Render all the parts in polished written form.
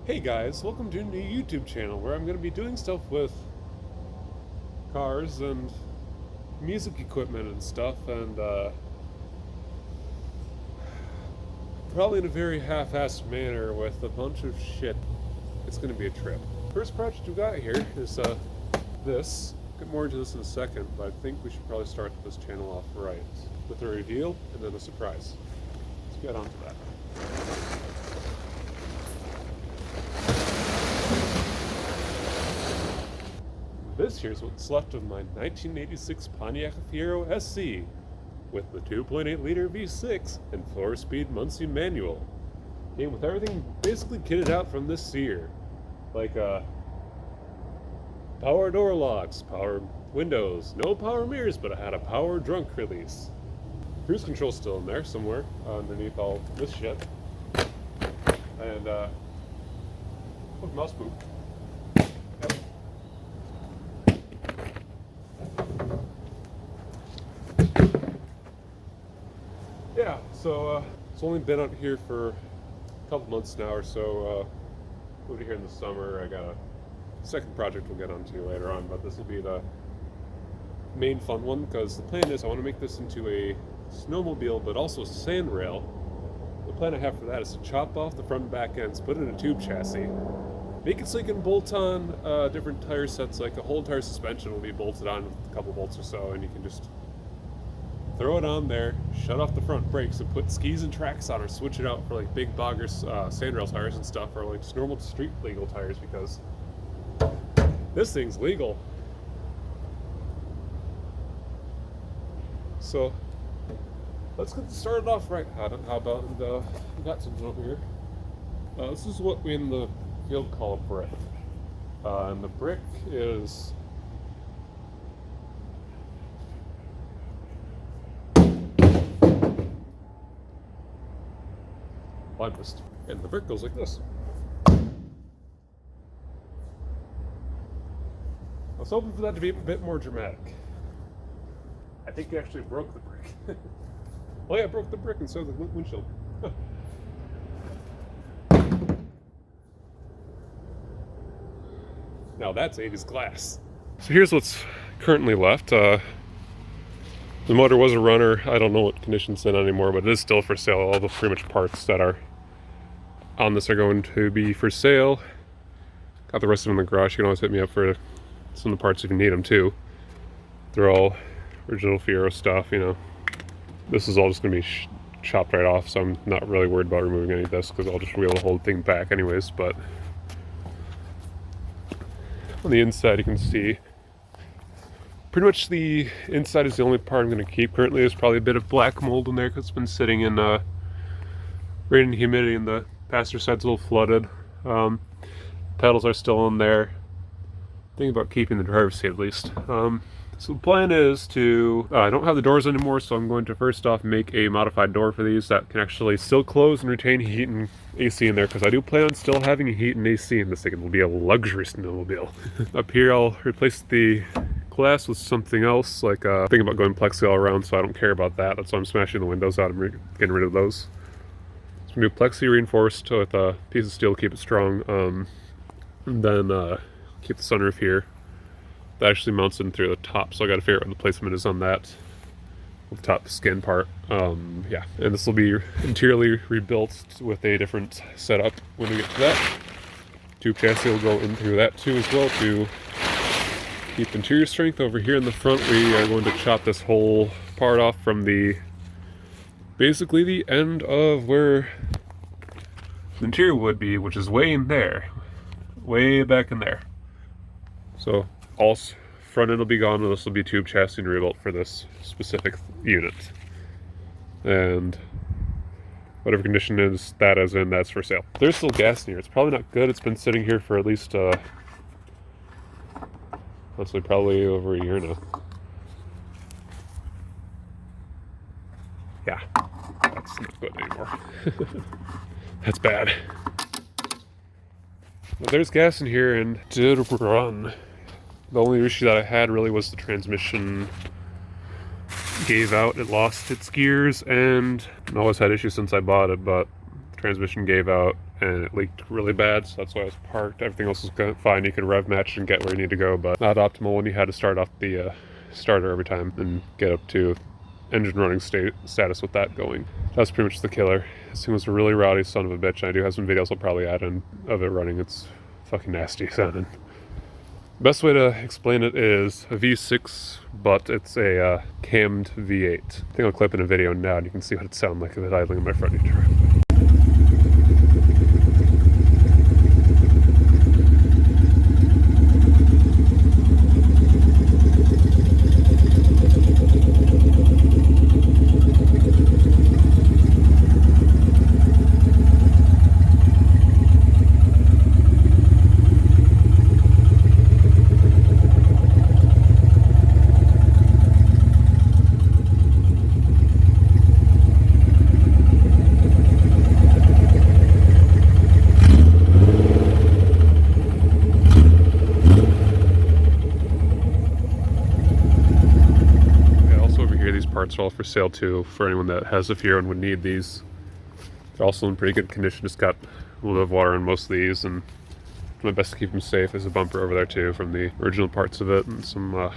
Hey guys, welcome to a new YouTube channel where I'm going to be doing stuff with cars and music equipment and stuff, and probably in a very half-assed manner with a bunch of shit. It's going to be a trip. First project we got here is this. I'll get more into this in a second, but I think we should probably start this channel off right with a reveal and then a surprise. Let's get on to that. This here's what's left of my 1986 Pontiac Fiero SC with the 2.8-liter V6 and 4-speed Muncie manual. Came with everything basically kitted out from this year, like power door locks, power windows, no power mirrors, but I had a power drunk release. Cruise control still in there somewhere underneath all this shit, and mouse boot. Yeah, so it's only been out here for a couple months now or so. Moved here in the summer. I got a second project we'll get onto later on, but this will be the main fun one because the plan is I want to make this into a snowmobile but also sand rail. The plan I have for that is to chop off the front and back ends, put it in a tube chassis, make it so you can bolt on different tire sets, like a whole tire suspension will be bolted on with a couple bolts or so, and you can just throw it on there, shut off the front brakes, and put skis and tracks on, or switch it out for like big boggers, sandrail tires and stuff, or like just normal street legal tires, because this thing's legal. So let's get started off right. How about we got something over here. This is what we in the field call a brick, and the brick is limest, and the brick goes like this. I was hoping for that to be a bit more dramatic. I think you actually broke the brick. Oh yeah, I broke the brick and so the windshield. Now that's 80s glass. So here's what's currently left. The motor was a runner. I don't know what condition it's in anymore, but it is still for sale. All the pretty much parts that are on this are going to be for sale. Got the rest of them in the garage. You can always hit me up for some of the parts if you need them too. They're all original Fiero stuff, you know. This is all just going to be chopped right off, so I'm not really worried about removing any of this because I'll just wheel the whole thing back anyways. But on the inside you can see pretty much the inside is the only part I'm going to keep. Currently there's probably a bit of black mold in there because it's been sitting in rain and humidity, and the passenger side's a little flooded. Pedals are still in there. Thinking about keeping the driver's seat at least. So the plan is to, I don't have the doors anymore, so I'm going to first off make a modified door for these that can actually still close and retain heat and AC in there, because I do plan on still having heat and AC in this thing. It will be a luxury snowmobile. Up here I'll replace the glass with something else, like thinking about going plexi all around, so I don't care about that. That's why I'm smashing the windows out and getting rid of those. So I'm going to do plexi reinforced with a piece of steel to keep it strong, and then keep the sunroof here. That actually mounts in through the top, so I got to figure out what the placement is on that, the top skin part. Yeah, and this will be interiorly rebuilt with a different setup when we get to that. Tube chassis will go in through that too as well to keep interior strength. Over here in the front we are going to chop this whole part off from basically the end of where the interior would be, which is way in there, way back in there. So all front end will be gone, and this will be tube chassis and rebuilt for this specific unit. And whatever condition is that is in, that's for sale. There's still gas in here. It's probably not good. It's been sitting here for at least, honestly, probably over a year now. Yeah, that's not good anymore. That's bad. But there's gas in here and did run. The only issue that I had really was the transmission gave out. It lost its gears, and I always had issues since I bought it, but the transmission gave out and it leaked really bad, so that's why I was parked. Everything else was fine. You could rev match and get where you need to go, but not optimal when you had to start off the starter every time and get up to engine running status with that going. That's pretty much the killer. This thing was a really rowdy son of a bitch, and I do have some videos I'll probably add in of it running. It's fucking nasty sounding. Best way to explain it is a V6, but it's a cammed V8. I think I'll clip in a video now and you can see what it sounds like if it's idling in my front driveway. Parts are all for sale too, for anyone that has a fear and would need these. They're also in pretty good condition, just got a little bit of water on most of these, and my best to keep them safe. There's a bumper over there too from the original parts of it, and some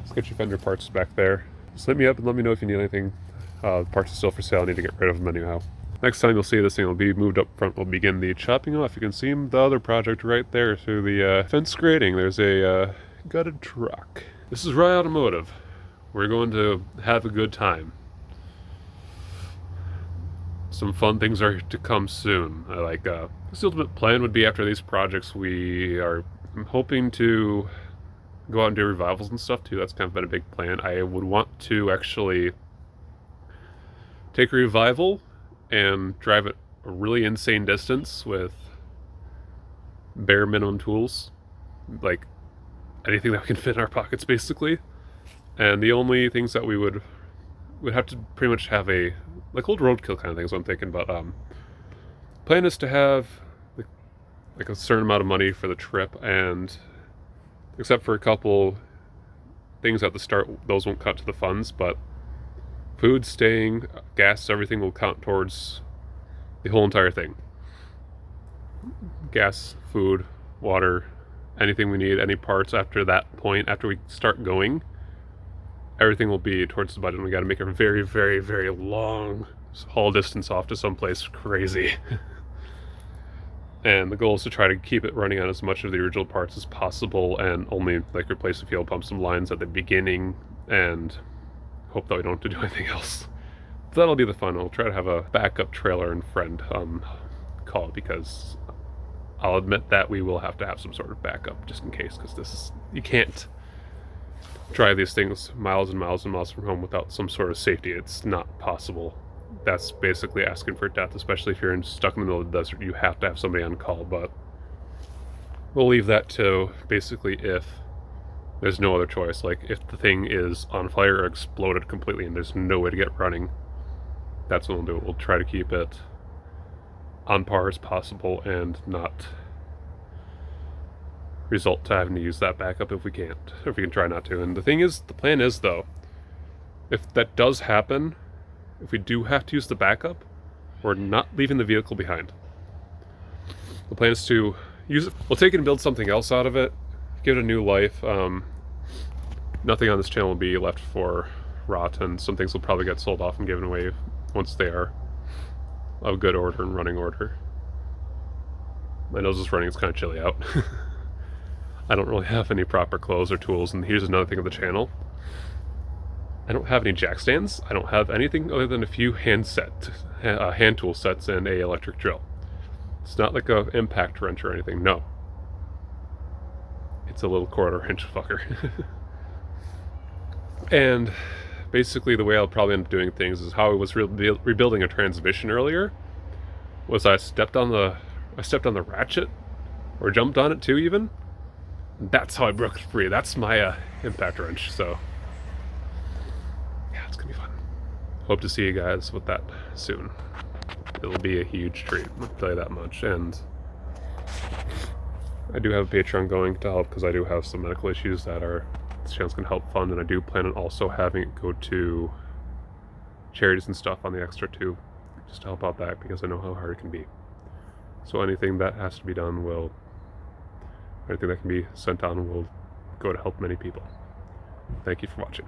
sketchy fender parts back there. Just hit me up and let me know if you need anything. Parts are still for sale, I need to get rid of them anyhow. Next time you'll see this thing will be moved up front, we'll begin the chopping off. You can see the other project right there through the fence grading. There's a gutted truck. This is Rye Automotive. We're going to have a good time. Some fun things are to come soon. The ultimate plan would be after these projects, we are hoping to go out and do revivals and stuff too. That's kind of been a big plan. I would want to actually take a revival and drive it a really insane distance with bare minimum tools. Like anything that we can fit in our pockets basically. And the only things that we would have to pretty much have like old roadkill kind of things I'm thinking, but plan is to have like a certain amount of money for the trip, and except for a couple things at the start, those won't count to the funds, but food, staying, gas, everything will count towards the whole entire thing. Gas, food, water, anything we need, any parts after that point, after we start going, everything will be towards the budget. We got to make a very, very, very long haul distance off to someplace crazy. And the goal is to try to keep it running on as much of the original parts as possible, and only like replace the fuel pumps and lines at the beginning, and hope that we don't have to do anything else. That'll be the fun. I'll try to have a backup trailer and friend call, because I'll admit that we will have to have some sort of backup just in case, because you can't drive these things miles and miles and miles from home without some sort of safety. It's not possible. That's basically asking for death, especially if you're stuck in the middle of the desert. You have to have somebody on call, but we'll leave that to basically if there's no other choice. Like if the thing is on fire or exploded completely and there's no way to get running, that's what we'll do. We'll try to keep it on par as possible and not result to having to use that backup if we can't, or if we can try not to. And the plan is though, if that does happen, if we do have to use the backup, we're not leaving the vehicle behind. The plan is to use it. We'll take it and build something else out of it, give it a new life. Nothing on this channel will be left for rot, and some things will probably get sold off and given away once they are of good order and running order. My nose is running, it's kind of chilly out. I don't really have any proper clothes or tools, and here's another thing of the channel. I don't have any jack stands. I don't have anything other than a few hand tool sets and a electric drill. It's not like a impact wrench or anything, no. It's a little 1/4 inch fucker. And basically the way I'll probably end up doing things is how I was rebuilding a transmission earlier, was I stepped on the ratchet, or jumped on it too even. That's how I broke it free. That's my impact wrench, so yeah, it's gonna be fun. Hope to see you guys with that soon. It'll be a huge treat, I'll tell you that much. And I do have a Patreon going to help, because I do have some medical issues that this channel's gonna help fund, and I do plan on also having it go to charities and stuff on the extra too, just to help out that, because I know how hard it can be. So anything that has to be done will, anything that can be sent on will go to help many people. Thank you for watching.